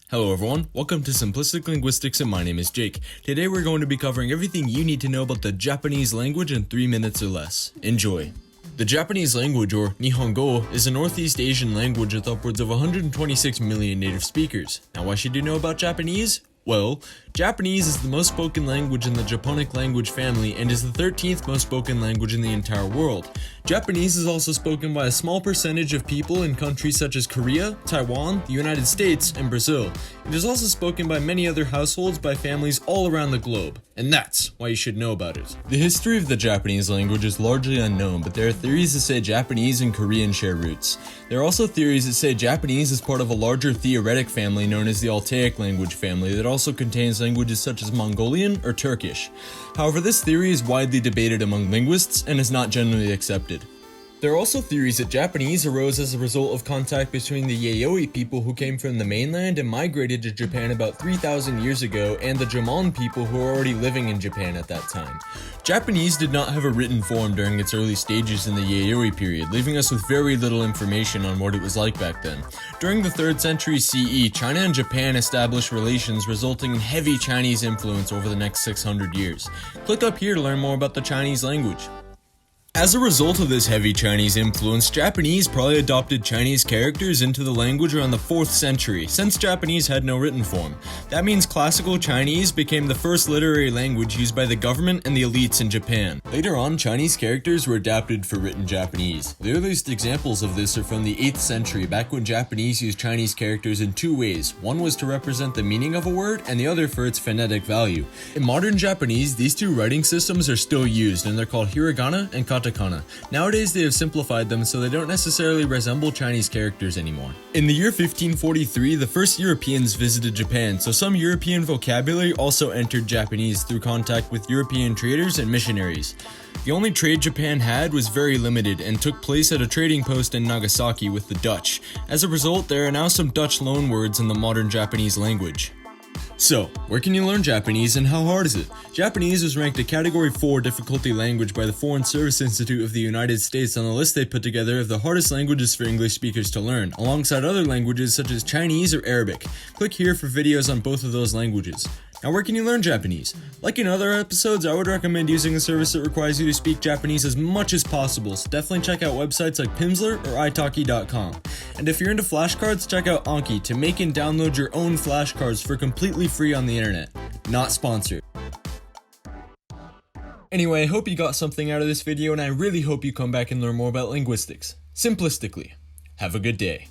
Hello everyone, welcome to Simplistic Linguistics and my name is Jake. Today we're going to be covering everything you need to know about the Japanese language in 3 minutes or less. Enjoy. The Japanese language, or Nihongo, is a Northeast Asian language with upwards of 126 million native speakers. Now why should you know about Japanese? Well, Japanese is the most spoken language in the Japonic language family and is the 13th most spoken language in the entire world. Japanese is also spoken by a small percentage of people in countries such as Korea, Taiwan, the United States, and Brazil. It is also spoken by many other households by families all around the globe, and that's why you should know about it. The history of the Japanese language is largely unknown, but there are theories that say Japanese and Korean share roots. There are also theories that say Japanese is part of a larger theoretic family known as the Altaic language family that also contains languages such as Mongolian or Turkish. However, this theory is widely debated among linguists and is not generally accepted. There are also theories that Japanese arose as a result of contact between the Yayoi people who came from the mainland and migrated to Japan about 3,000 years ago and the Jomon people who were already living in Japan at that time. Japanese did not have a written form during its early stages in the Yayoi period, leaving us with very little information on what it was like back then. During the 3rd century CE, China and Japan established relations resulting in heavy Chinese influence over the next 600 years. Click up here to learn more about the Chinese language. As a result of this heavy Chinese influence, Japanese probably adopted Chinese characters into the language around the 4th century, since Japanese had no written form. That means classical Chinese became the first literary language used by the government and the elites in Japan. Later on, Chinese characters were adapted for written Japanese. The earliest examples of this are from the 8th century, back when Japanese used Chinese characters in 2 ways. One was to represent the meaning of a word, and the other for its phonetic value. In modern Japanese, these 2 writing systems are still used, and they're called hiragana and katakana. Nowadays they have simplified them so they don't necessarily resemble Chinese characters anymore. In the year 1543, the first Europeans visited Japan, so some European vocabulary also entered Japanese through contact with European traders and missionaries. The only trade Japan had was very limited and took place at a trading post in Nagasaki with the Dutch. As a result, there are now some Dutch loanwords in the modern Japanese language. So, where can you learn Japanese and how hard is it? Japanese was ranked a Category 4 difficulty language by the Foreign Service Institute of the United States on the list they put together of the hardest languages for English speakers to learn, alongside other languages such as Chinese or Arabic. Click here for videos on both of those languages. Now where can you learn Japanese? Like in other episodes, I would recommend using a service that requires you to speak Japanese as much as possible, so definitely check out websites like Pimsleur or iTalki.com. And if you're into flashcards, check out Anki to make and download your own flashcards for completely free on the internet. Not sponsored. Anyway, I hope you got something out of this video, and I really hope you come back and learn more about linguistics. Simplistically. Have a good day.